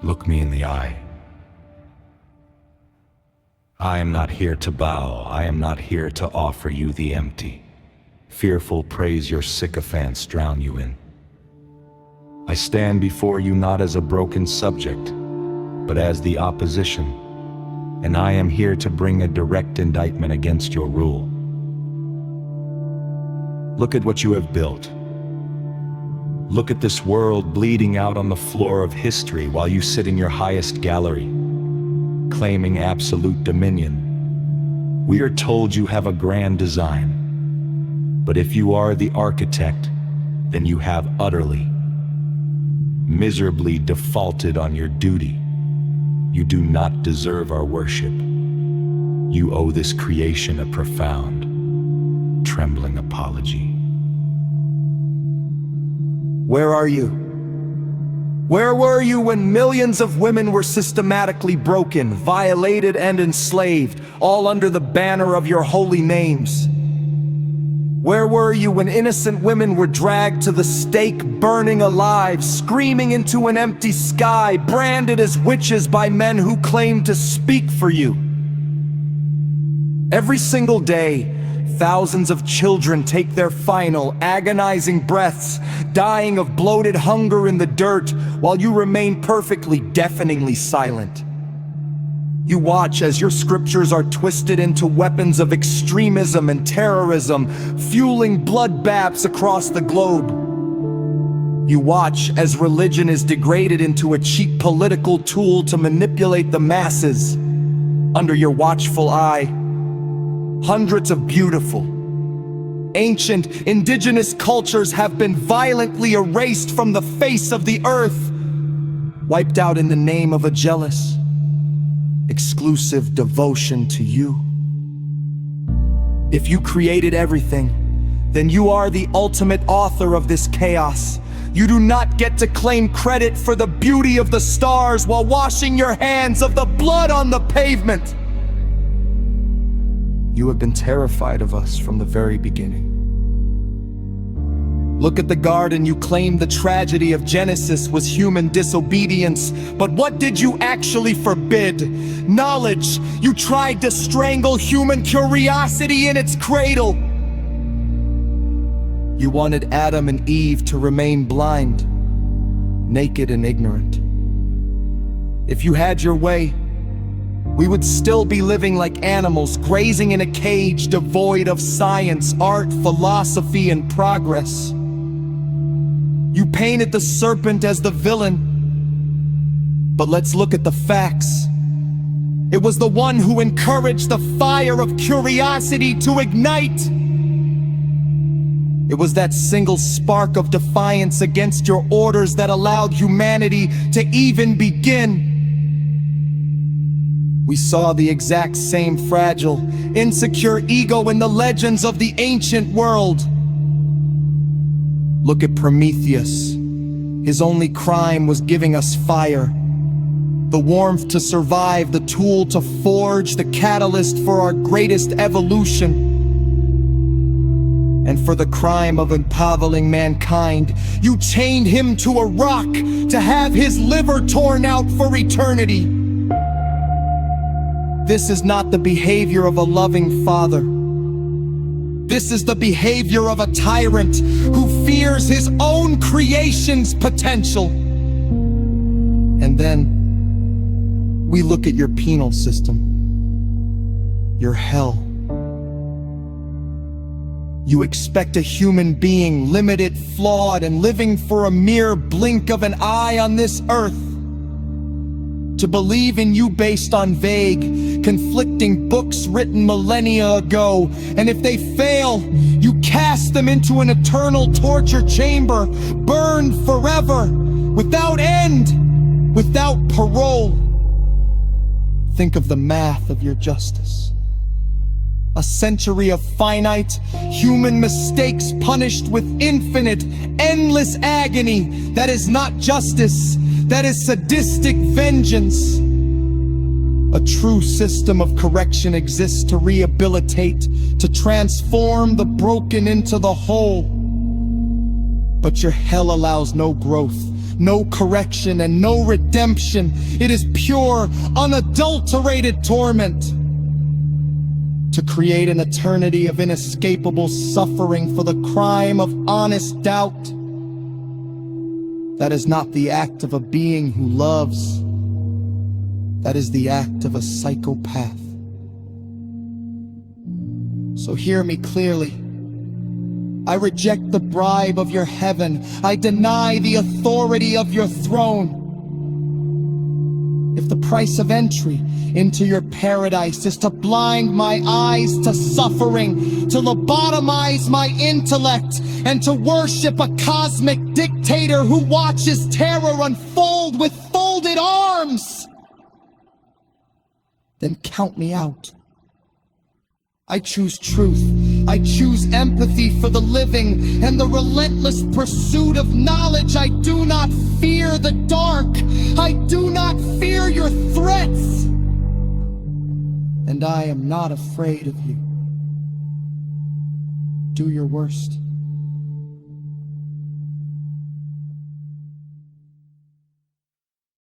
Look me in the eye. I am not here to bow, I am not here to offer you the empty, fearful praise your sycophants drown you in. I stand before you not as a broken subject, but as the opposition, and I am here to bring a direct indictment against your rule. Look at what you have built. Look at this world bleeding out on the floor of history while you sit in your highest gallery, claiming absolute dominion. We are told you have a grand design, but if you are the architect, then you have utterly, miserably defaulted on your duty. You do not deserve our worship. You owe this creation a profound, trembling apology. Where are you? Where were you when millions of women were systematically broken, violated, and enslaved, all under the banner of your holy names? Where were you when innocent women were dragged to the stake, burning alive, screaming into an empty sky, branded as witches by men who claimed to speak for you? Every single day, thousands of children take their final, agonizing breaths, dying of bloated hunger in the dirt, while you remain perfectly, deafeningly silent. You watch as your scriptures are twisted into weapons of extremism and terrorism, fueling bloodbaths across the globe. You watch as religion is degraded into a cheap political tool to manipulate the masses. Under your watchful eye, hundreds of beautiful, ancient, indigenous cultures have been violently erased from the face of the earth, wiped out in the name of a jealous, exclusive devotion to you. If you created everything, then you are the ultimate author of this chaos. You do not get to claim credit for the beauty of the stars while washing your hands of the blood on the pavement. You have been terrified of us from the very beginning. Look at the garden. You claimed the tragedy of Genesis was human disobedience, but what did you actually forbid? Knowledge. You tried to strangle human curiosity in its cradle. You wanted Adam and Eve to remain blind, naked and ignorant. If you had your way, we would still be living like animals, grazing in a cage devoid of science, art, philosophy, and progress. You painted the serpent as the villain, but let's look at the facts. It was the one who encouraged the fire of curiosity to ignite. It was that single spark of defiance against your orders that allowed humanity to even begin. We saw the exact same fragile, insecure ego in the legends of the ancient world. Look at Prometheus. His only crime was giving us fire, the warmth to survive, the tool to forge, the catalyst for our greatest evolution. And for the crime of impoverising mankind, you chained him to a rock to have his liver torn out for eternity. This is not the behavior of a loving father. This is the behavior of a tyrant who fears his own creation's potential. And then we look at your penal system, your hell. You expect a human being, limited, flawed, and living for a mere blink of an eye on this earth, to believe in you based on vague, conflicting books written millennia ago. And if they fail, you cast them into an eternal torture chamber, burned forever, without end, without parole. Think of the math of your justice. A century of finite, human mistakes punished with infinite, endless agony. That is not justice. That is sadistic vengeance. A true system of correction exists to rehabilitate, to transform the broken into the whole. But your hell allows no growth, no correction and no redemption. It is pure, unadulterated torment. To create an eternity of inescapable suffering for the crime of honest doubt. That is not the act of a being who loves. That is the act of a psychopath. So hear me clearly. I reject the bribe of your heaven. I deny the authority of your throne. If the price of entry into your paradise is to blind my eyes to suffering, to lobotomize my intellect, and to worship a cosmic dictator who watches terror unfold with folded arms, then count me out. I choose truth. I choose empathy for the living and the relentless pursuit of knowledge. I do not fear the dark. I do not fear your threats. And I am not afraid of you. Do your worst.